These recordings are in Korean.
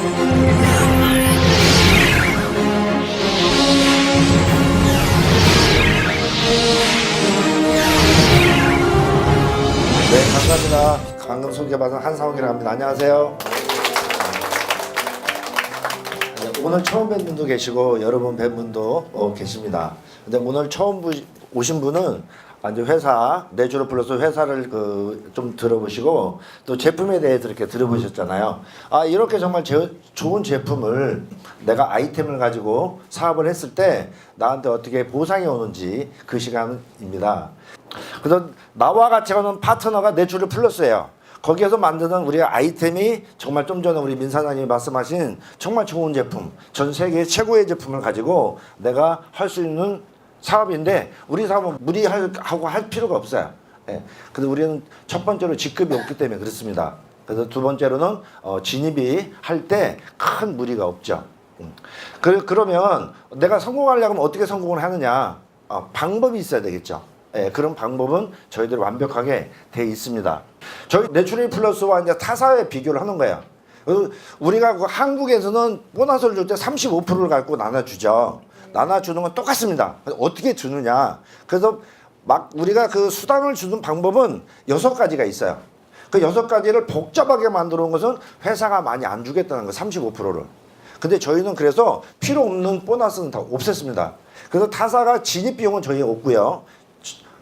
네, 감사합니다. 방금 소개받은 한상욱이라고 합니다. 안녕하세요. 네, 오늘 처음 뵌 분도 계시고 여러 번 뵌 분도 계십니다. 근데 오늘 처음 오신 분은 이제 회사 내추럴 플러스 회사를 좀 들어보시고 또 제품에 대해서 이렇게 들어보셨잖아요. 아, 이렇게 정말 좋은 제품을 내가 아이템을 가지고 사업을 했을 때 나한테 어떻게 보상이 오는지 그 시간입니다. 그래서 나와 같이 하는 파트너가 내추럴 플러스예요. 거기에서 만드는 우리가 아이템이 정말 좀 전에 우리 민 사장님이 말씀하신 정말 좋은 제품, 전 세계 최고의 제품을 가지고 내가 할 수 있는 사업인데 우리 사업은 무리하고 할 필요가 없어요. 예. 근데 우리는 첫 번째로 직급이 없기 때문에 그렇습니다. 그래서 두 번째로는 진입이 할 때 큰 무리가 없죠. 그러면 내가 성공하려면 어떻게 성공을 하느냐? 방법이 있어야 되겠죠. 예, 그런 방법은 저희들이 완벽하게 돼 있습니다. 저희 내추럴 플러스와 이제 타사의 비교를 하는 거예요. 우리가 한국에서는 보너스를 줄 때 35%를 갖고 나눠주죠. 나눠주는 건 똑같습니다. 어떻게 주느냐? 그래서 막 우리가 그 수당을 주는 방법은 6가지가 있어요. 그 6가지를 복잡하게 만들어 온 것은 회사가 많이 안 주겠다는 거, 35%를. 근데 저희는 그래서 필요 없는 보너스는 다 없앴습니다. 그래서 타사가 진입 비용은 저희 없고요.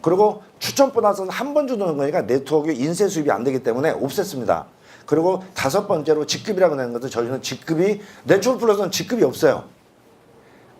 그리고 추천 보너스는 한 번 주는 거니까 네트워크 인쇄 수입이 안 되기 때문에 없앴습니다. 그리고 5번째로 직급이라고 하는 것은 저희는 직급이 내추럴 플러스는 직급이 없어요.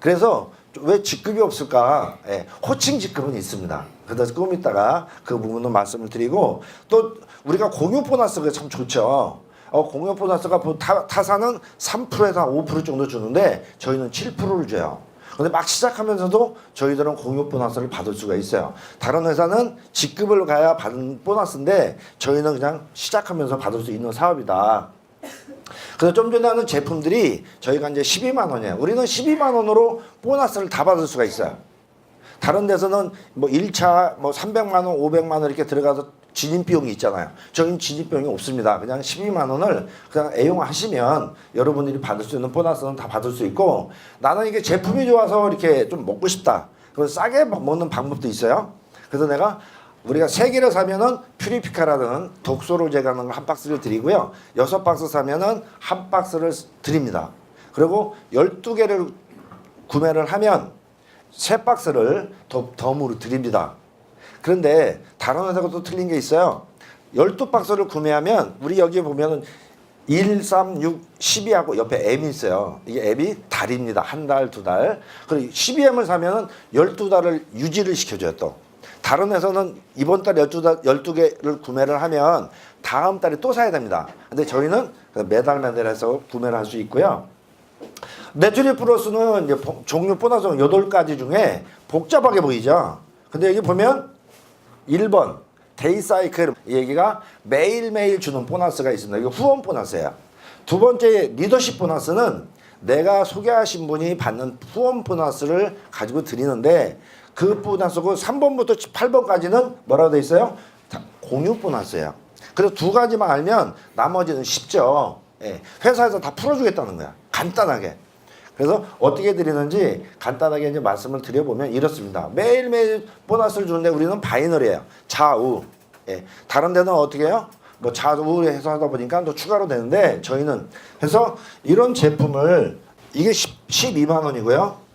그래서 왜 직급이 없을까? 예, 호칭 직급은 있습니다. 그래서 조금 이따가 그 부분도 말씀을 드리고 또 우리가 공유 보너스가 참 좋죠. 공유 보너스가 타사는 3%에서 5% 정도 주는데 저희는 7%를 줘요. 근데 막 시작하면서도 저희들은 공유 보너스를 받을 수가 있어요. 다른 회사는 직급을 가야 받는 보너스인데 저희는 그냥 시작하면서 받을 수 있는 사업이다. 그래서 좀 전에 하는 제품들이 저희가 이제 12만 원이에요. 우리는 12만 원으로 보너스를 다 받을 수가 있어요. 다른 데서는 뭐 1차 뭐 300만 원, 500만 원 이렇게 들어가서 진입 비용이 있잖아요. 저희는 진입 비용이 없습니다. 그냥 12만 원을 그냥 애용하시면 여러분들이 받을 수 있는 보너스는 다 받을 수 있고 나는 이게 제품이 좋아서 이렇게 좀 먹고 싶다. 그래서 싸게 먹는 방법도 있어요. 그래서 우리가 3개를 사면은 퓨리피카라는 독소를 제거하는 걸 한 박스를 드리고요. 6박스 사면은 한 박스를 드립니다. 그리고 12개를 구매를 하면 3박스를 덤으로 드립니다. 그런데 다른 회사가 또 틀린 게 있어요. 12박스를 구매하면 우리 여기 보면은 1, 3, 6, 12하고 옆에 M이 있어요. 이게 M이 달입니다. 한 달, 2달. 그리고 12M을 사면은 12달을 유지를 시켜줘요 또. 다른 회사는 이번 달 12개를 구매를 하면 다음 달에 또 사야 됩니다. 근데 저희는 매달 해서 구매를 할 수 있고요. 내추럴 플러스는 이제 종류 보너스 8가지 중에 복잡하게 보이죠. 근데 여기 보면 1번 데이 사이클 얘기가 매일매일 주는 보너스가 있습니다. 이거 후원 보너스예요. 두 번째 리더십 보너스는 내가 소개하신 분이 받는 후원 보너스를 가지고 드리는데 그 보너스고 3번부터 8번까지는 뭐라고 돼 있어요? 다 공유 보너스예요. 그래서 2가지만 알면 나머지는 쉽죠. 예, 회사에서 다 풀어주겠다는 거야. 간단하게. 그래서 어떻게 드리는지 간단하게 이제 말씀을 드려보면 이렇습니다. 매일매일 보너스를 주는데 우리는 바이너리예요. 좌우. 예, 다른 데는 어떻게 해요? 뭐 좌우에 해서 하다 보니까 또 추가로 되는데 저희는 그래서 이런 제품을 이게 12만 원이고요.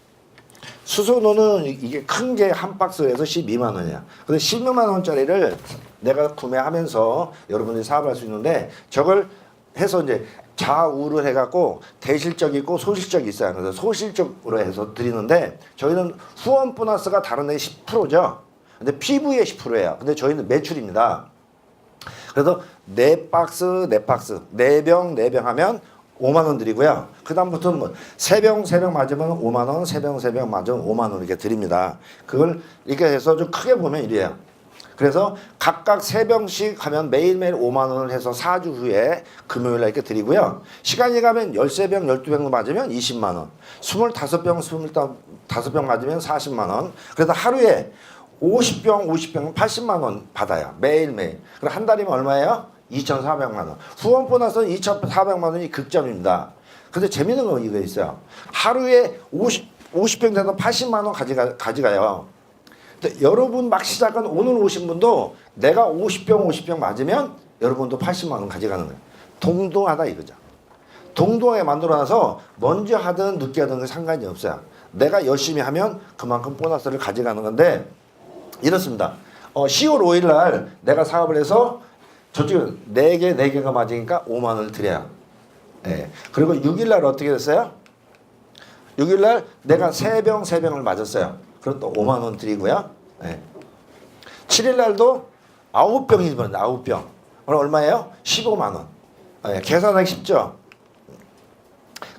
수소노는 이게 큰 게 한 박스에서 12만 원이야. 근데 12만 원짜리를 내가 구매하면서 여러분들이 사업할 수 있는데 저걸 해서 이제 좌우를 해갖고 대실적이 있고 소실적이 있어요. 그래서 소실적으로 해서 드리는데 저희는 후원 보너스가 다른 데 10%죠. 근데 PV의 10%예요. 근데 저희는 매출입니다. 그래서 4박스 4병 하면 5만 원 드리고요. 그 다음부터는 뭐 3병 맞으면 5만 원, 3병 맞으면 5만 원 이렇게 드립니다. 그걸 이렇게 해서 좀 크게 보면 이래요. 그래서 각각 3병씩 하면 매일매일 5만 원을 해서 4주 후에 금요일날 이렇게 드리고요. 시간이 가면 13병, 12병 맞으면 20만 원, 25병, 25병 맞으면 40만 원. 그래서 하루에 50병 80만 원 받아요. 매일매일. 그럼 한 달이면 얼마예요? 2,400만 원. 후원 보너스는 2,400만 원이 극점입니다. 근데 재밌는 건 이거 있어요. 하루에 50평 돼서 80만 원 가져가요. 근데 여러분 막 시작한 오늘 오신 분도 내가 50평 맞으면 여러분도 80만 원 가져가는 거예요. 동등하다 이거죠. 동등하게 만들어놔서 먼저 하든 늦게 하든 상관이 없어요. 내가 열심히 하면 그만큼 보너스를 가져가는 건데 이렇습니다. 10월 5일 날 내가 사업을 해서 저쪽에 4개가 맞으니까 5만 원을 드려요. 예. 그리고 6일 날 어떻게 됐어요? 6일 날 내가 3병을 맞았어요. 그럼 또 5만 원 드리고요. 예. 7일 날도 9병이면 9병. 오늘 얼마예요? 15만 원. 예. 계산하기 쉽죠?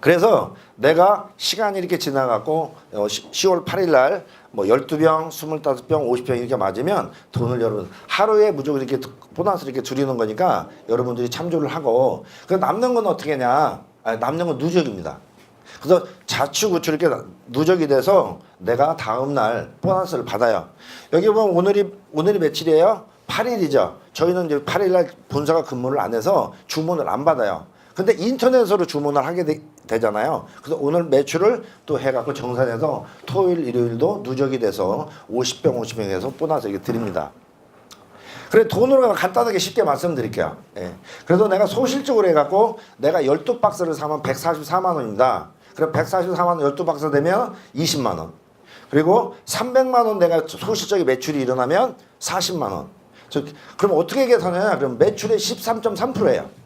그래서 내가 시간이 이렇게 지나갖고 10월 8일 날 뭐 12병, 25병, 50병 이렇게 맞으면 돈을 여러분 하루에 무조건 이렇게 보너스를 이렇게 줄이는 거니까 여러분들이 참조를 하고 그 남는 건 어떻게 하냐? 남는 건 누적입니다. 그래서 자추구출 이렇게 누적이 돼서 내가 다음 날 보너스를 받아요. 여기 보면 오늘이 며칠이에요? 8일이죠. 저희는 이제 8일 날 본사가 근무를 안 해서 주문을 안 받아요. 근데 인터넷으로 주문을 하게 되잖아요. 그래서 오늘 매출을 또 해갖고 정산해서 토요일, 일요일도 누적이 돼서 50병 해서 보너스 이렇게 드립니다. 그래 돈으로 간단하게 쉽게 말씀드릴게요. 예. 그래서 내가 소실적으로 해갖고 내가 12박스를 사면 144만 원입니다. 그럼 144만 원 12박스 되면 20만 원. 그리고 300만 원 내가 소실적인 매출이 일어나면 40만 원. 그럼 어떻게 계산하냐? 그럼 매출의 13.3%예요.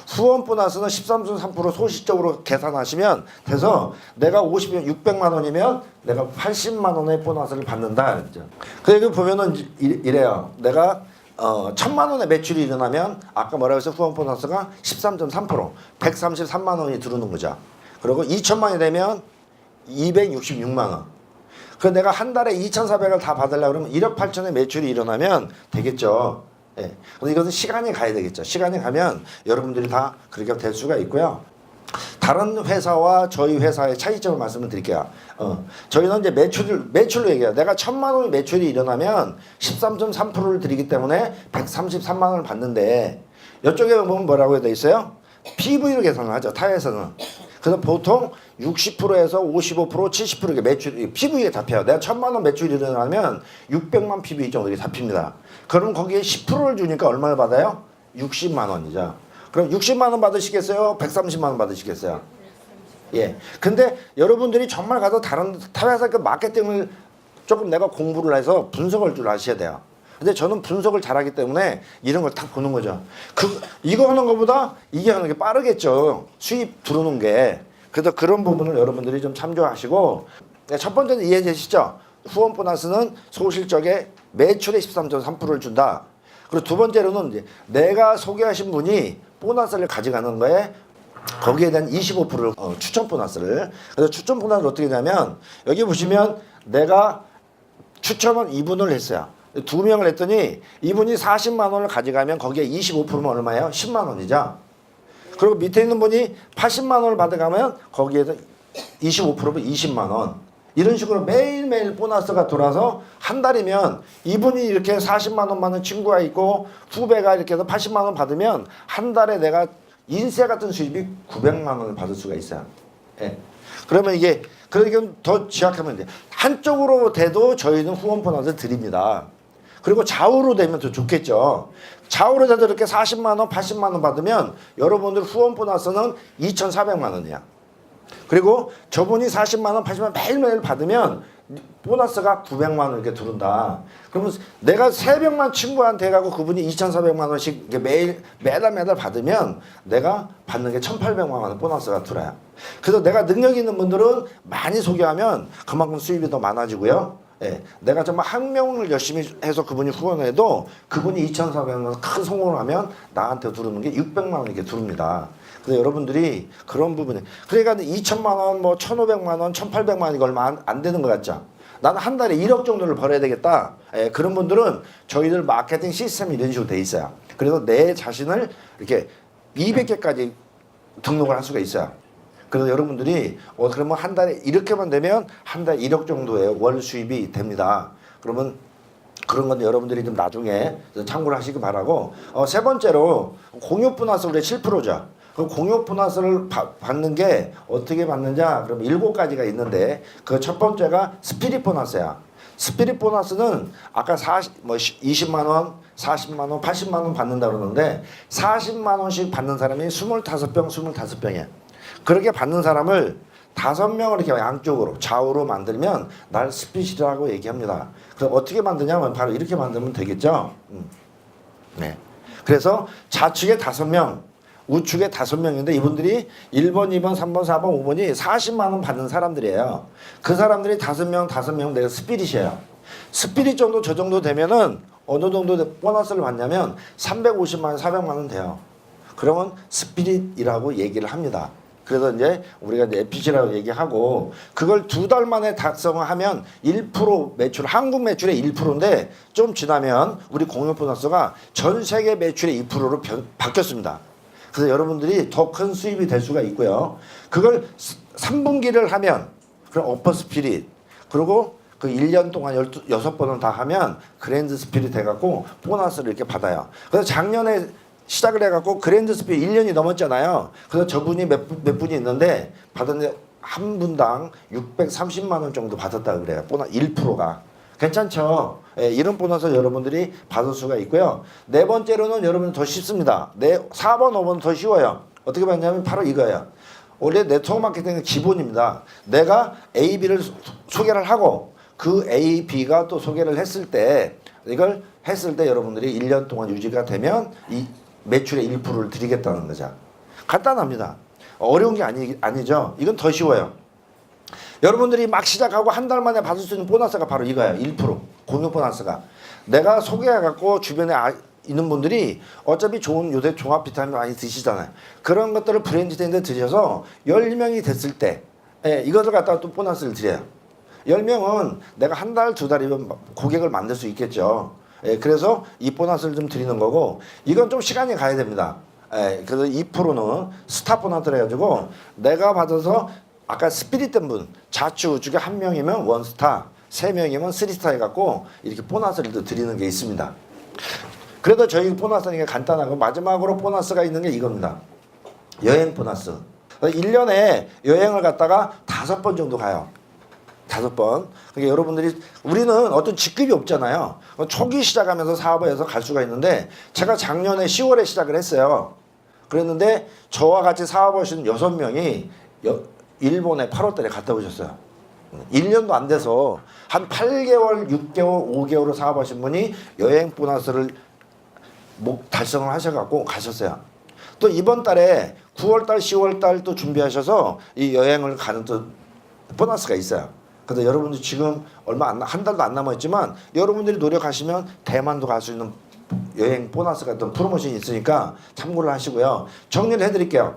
후원 보너스는 13.3% 소실적으로 계산하시면 돼서 내가 50면 600만 원이면 내가 80만 원의 보너스를 받는다. 그래서 보면은 이래요. 내가 1000만 원의 매출이 일어나면 아까 뭐라고 했어요? 후원 보너스가 13.3% 133만 원이 들어오는 거죠. 그리고 2천만 원이 되면 266만 원. 그래서 내가 한 달에 2,400을 다 받으려고 그러면 1억 8천의 매출이 일어나면 되겠죠. 예. 근데 이것은 시간이 가야 되겠죠. 시간이 가면 여러분들이 다 그렇게 될 수가 있고요. 다른 회사와 저희 회사의 차이점을 말씀을 드릴게요. 저희는 이제 매출로 얘기해요. 내가 1,000만 원의 매출이 일어나면 13.3%를 드리기 때문에 133만 원을 받는데 이쪽에 보면 뭐라고 되어 있어요? PV로 계산을 하죠. 타회사는. 그래서 보통 60%에서 55%, 70% 이렇게 매출, PV에 잡혀요. 내가 1,000만 원 매출이 일어나면 600만 PV 정도 이렇게 잡힙니다. 그럼 거기에 10%를 주니까 얼마를 받아요? 60만 원이죠. 그럼 60만 원 받으시겠어요? 130만 원 받으시겠어요? 예. 근데 여러분들이 정말 가서 다른 타회사 그 마케팅을 조금 내가 공부를 해서 분석할 줄 아셔야 돼요. 근데 저는 분석을 잘하기 때문에 이런 걸 딱 보는 거죠. 이거 하는 것보다 이게 하는 게 빠르겠죠. 수입 들어오는 게. 그래서 그런 부분을 여러분들이 좀 참조하시고 첫 번째는 이해되시죠? 후원 보너스는 소실적의 매출의 13.3%를 준다. 그리고 두 번째로는 이제 내가 소개하신 분이 보너스를 가져가는 거에 거기에 대한 25%를 추천 보너스를. 그래서 추천 보너스를 어떻게 되냐면 여기 보시면 내가 추천은 이분을 했어요. 2명을 했더니 이분이 40만 원을 가져가면 거기에 25%면 얼마예요? 10만 원이죠. 그리고 밑에 있는 분이 80만 원을 받아가면 거기에서 25%면 20만 원. 이런 식으로 매일매일 보너스가 돌아서 한 달이면 이분이 이렇게 40만 원 받는 친구가 있고 후배가 이렇게 해서 80만 원 받으면 한 달에 내가 인세 같은 수입이 900만 원을 받을 수가 있어요. 예. 그러면 이게 그러니까 더 지약하면 돼. 한쪽으로 돼도 저희는 후원 보너스 드립니다. 그리고 좌우로 되면 더 좋겠죠. 좌우로 돼도 이렇게 40만 원, 80만 원 받으면 여러분들 후원 보너스는 2,400만 원이야. 그리고 저분이 40만 원, 80만 원 매일매일 받으면 보너스가 900만 원 이렇게 들어온다. 그러면 내가 3병만 친구한테 가고 그분이 2,400만 원씩 매달 받으면 내가 받는 게 1,800만 원 보너스가 들어요. 그래서 내가 능력 있는 분들은 많이 소개하면 그만큼 수입이 더 많아지고요. 예, 내가 정말 한 명을 열심히 해서 그분이 후원을 해도 그분이 2,400만 원 큰 성공을 하면 나한테 들어오는 게 600만 원 이렇게 들어옵니다. 그래서 여러분들이 그런 부분에 그러니까 2,000만 원, 뭐 1,500만 원, 1,800만 원 이거 얼마 안 되는 것 같죠? 나는 한 달에 1억 정도를 벌어야 되겠다. 예, 그런 분들은 저희들 마케팅 시스템이 이런 식으로 돼 있어요. 그래서 내 자신을 이렇게 200개까지 등록을 할 수가 있어요. 그래서 여러분들이 그러면 한 달에 이렇게만 되면 한 달에 1억 정도의 월 수입이 됩니다. 그러면 그런 건 여러분들이 좀 나중에 참고를 하시기 바라고 세 번째로 공유 보너스 우리 7%죠. 그 공유 보너스를 받는 게 어떻게 받느냐? 그럼 7가지가 있는데 그 첫 번째가 스피릿 보너스야. 스피릿 보너스는 아까 20만 원, 40만 원, 80만 원 받는다 그러는데 40만 원씩 받는 사람이 25병, 25병이야. 그렇게 받는 사람을 5명을 이렇게 양쪽으로 좌우로 만들면 날 스피릿이라고 얘기합니다. 그럼 어떻게 만드냐면 바로 이렇게 만들면 되겠죠. 네. 그래서 좌측에 5명, 우측에 5명인데 이분들이 1번, 2번, 3번, 4번, 5번이 40만 원 받는 사람들이에요. 그 사람들이 5명 내가 스피릿이에요. 스피릿 정도 저 정도 되면은 어느 정도 보너스를 받냐면 350만 원, 400만 원 돼요. 그러면 스피릿이라고 얘기를 합니다. 그래서 이제 우리가 이제 FPC라고 얘기하고 그걸 2달 만에 달성하면 1% 매출, 한국 매출의 1%인데 좀 지나면 우리 공유 보너스가 전 세계 매출의 2%로 바뀌었습니다. 그래서 여러분들이 더 큰 수입이 될 수가 있고요. 그걸 3분기를 하면 그럼 어퍼 스피릿 그리고 그 1년 동안 6번을 다 하면 그랜드 스피릿 해갖고 보너스를 이렇게 받아요. 그래서 작년에 시작을 해갖고 그랜드 스피릿 1년이 넘었잖아요. 그래서 저분이 몇 분이 있는데 받았는데 한 분당 630만 원 정도 받았다 그래요. 보너스 1%가. 괜찮죠? 예, 이런 보너스 여러분들이 받을 수가 있고요. 네 번째로는 여러분 더 쉽습니다. 4번, 5번 더 쉬워요. 어떻게 받냐면 바로 이거예요. 원래 네트워크 마케팅은 기본입니다. 내가 A, B를 소개를 하고 그 A, B가 또 소개를 했을 때 이걸 했을 때 여러분들이 1년 동안 유지가 되면 이 매출의 1%를 드리겠다는 거죠. 간단합니다. 어려운 게 아니죠. 이건 더 쉬워요. 여러분들이 막 시작하고 한 달 만에 받을 수 있는 보너스가 바로 이거예요. 1% 공유 보너스가. 내가 소개해갖고 주변에 있는 분들이 어차피 좋은 요새 종합 비타민 많이 드시잖아요. 그런 것들을 브랜드인데 드셔서 10명이 됐을 때 이것을 갖다가 또 보너스를 드려요. 10명은 내가 한 달, 2달이면 고객을 만들 수 있겠죠. 그래서 이 보너스를 좀 드리는 거고 이건 좀 시간이 가야 됩니다. 그래서 2%는 스타 보너스를 해가지고 내가 받아서 아까 스피릿 된 분 좌측 우측에 1명이면 1스타 3명이면 3스타 해갖고 이렇게 보너스를 또 드리는 게 있습니다. 그래도 저희 보너스는 간단하고 마지막으로 보너스가 있는 게 이겁니다. 여행 보너스. 1년에 여행을 갔다가 5번 정도 가요. 5번. 그러니까 여러분들이 우리는 어떤 직급이 없잖아요. 초기 시작하면서 사업에서 갈 수가 있는데 제가 작년에 10월에 시작을 했어요. 그랬는데 저와 같이 사업하시는 6명이 일본에 8월달에 갔다 오셨어요. 1년도 안 돼서 한 8개월, 6개월, 5개월을 사업하신 분이 여행 보너스를 달성을 하셔갖고 가셨어요. 또 이번 달에 9월달, 10월달 또 준비하셔서 이 여행을 가는 또 보너스가 있어요. 그래서 여러분들 지금 한 달도 안 남았지만 여러분들이 노력하시면 대만도 갈 수 있는 여행 보너스 같은 프로모션이 있으니까 참고를 하시고요. 정리를 해드릴게요.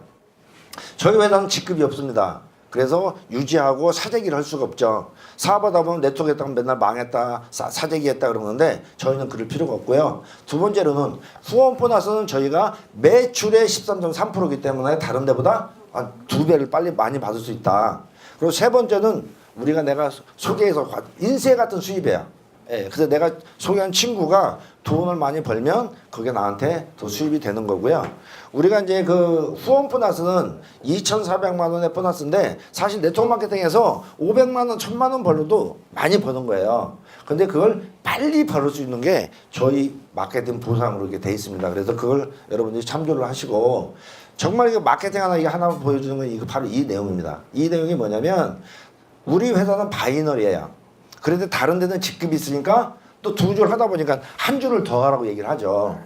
저희 회사는 직급이 없습니다. 그래서 유지하고 사재기를 할 수가 없죠. 사업하다 보면 네트워크 했다가 맨날 망했다, 사재기 했다 그러는데 저희는 그럴 필요가 없고요. 두 번째로는 후원 보너스는 저희가 매출의 13.3%이기 때문에 다른 데보다 한 2배를 빨리 많이 받을 수 있다. 그리고 세 번째는 내가 소개해서 인쇄 같은 수입이에요. 그래서 내가 소개한 친구가 돈을 많이 벌면 그게 나한테 더 수입이 되는 거고요. 우리가 이제 그 후원 보너스는 2,400만 원의 보너스인데 사실 네트워크 마케팅에서 500만 원, 1,000만 원 벌어도 많이 버는 거예요. 근데 그걸 빨리 벌을 수 있는 게 저희 마케팅 보상으로 이렇게 돼 있습니다. 그래서 그걸 여러분들이 참조를 하시고 정말 이거 마케팅 하나 보여주는 건 이거 바로 이 내용입니다. 이 내용이 뭐냐면 우리 회사는 바이너리예요. 그런데 다른 데는 직급이 있으니까 또 2줄 하다 보니까 한 줄을 더 하라고 얘기를 하죠.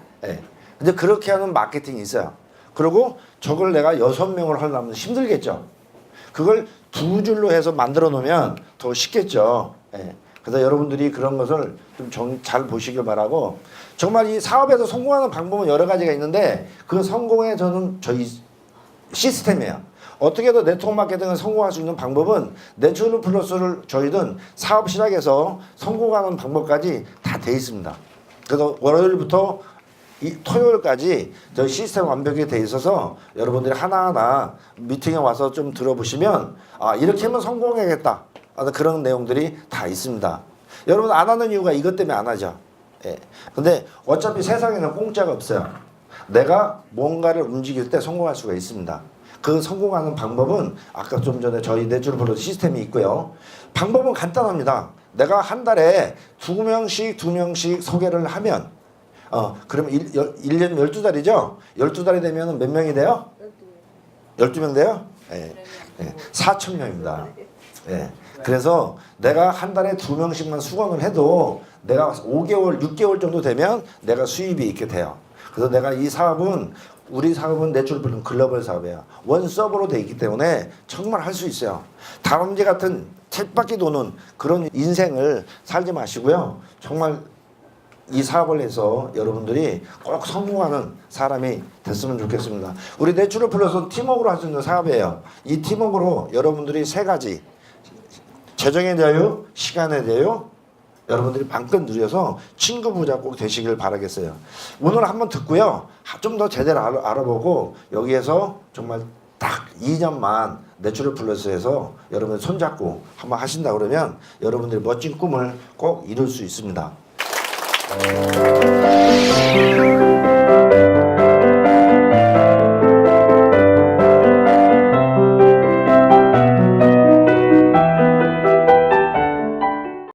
근데 그렇게 하는 마케팅이 있어요. 그리고 저걸 내가 6명을 하려면 힘들겠죠. 그걸 2줄로 해서 만들어 놓으면 더 쉽겠죠. 그래서 여러분들이 그런 것을 좀 잘 보시길 바라고 정말 이 사업에서 성공하는 방법은 여러 가지가 있는데 그 성공의 저희 시스템이에요. 어떻게 해도 네트워크 마케팅을 성공할 수 있는 방법은 내추럴 플러스를 저희는 사업 시작해서 성공하는 방법까지 다 돼 있습니다. 그래서 월요일부터 토요일까지 저희 시스템 완벽히 돼 있어서 여러분들이 하나하나 미팅에 와서 좀 들어보시면 이렇게 하면 성공해야겠다. 그런 내용들이 다 있습니다. 여러분 안 하는 이유가 이것 때문에 안 하죠. 근데 어차피 세상에는 공짜가 없어요. 내가 뭔가를 움직일 때 성공할 수가 있습니다. 그 성공하는 방법은 아까 좀 전에 저희 내추럴 플러스 시스템이 있고요. 방법은 간단합니다. 내가 한 달에 두 명씩 소개를 하면 그러면 1년 12달이죠? 12달이 되면 몇 명이 돼요? 12명 돼요? 네. 네. 4,000명입니다. 네. 그래서 내가 한 달에 2명씩만 수강을 해도 내가 5개월, 6개월 정도 되면 내가 수입이 있게 돼요. 그래서 내가 이 사업은 우리 사업은 내추럴 플러스 글로벌 사업이에요. 원 서버로 돼 있기 때문에 정말 할 수 있어요. 다람쥐 같은 쳇바퀴 도는 그런 인생을 살지 마시고요. 정말 이 사업을 해서 여러분들이 꼭 성공하는 사람이 됐으면 좋겠습니다. 우리 내추럴 플러스는 팀워크로 할 수 있는 사업이에요. 이 팀워크로 여러분들이 세 가지 재정에 대하여, 시간에 대하여 여러분들이 방껏 누려서 친구 부자 꼭 되시길 바라겠어요. 오늘 한번 듣고요. 좀 더 제대로 알아보고 여기에서 정말 딱 2년만 내추럴 플러스에서 여러분 손잡고 한번 하신다 그러면 여러분들이 멋진 꿈을 꼭 이룰 수 있습니다.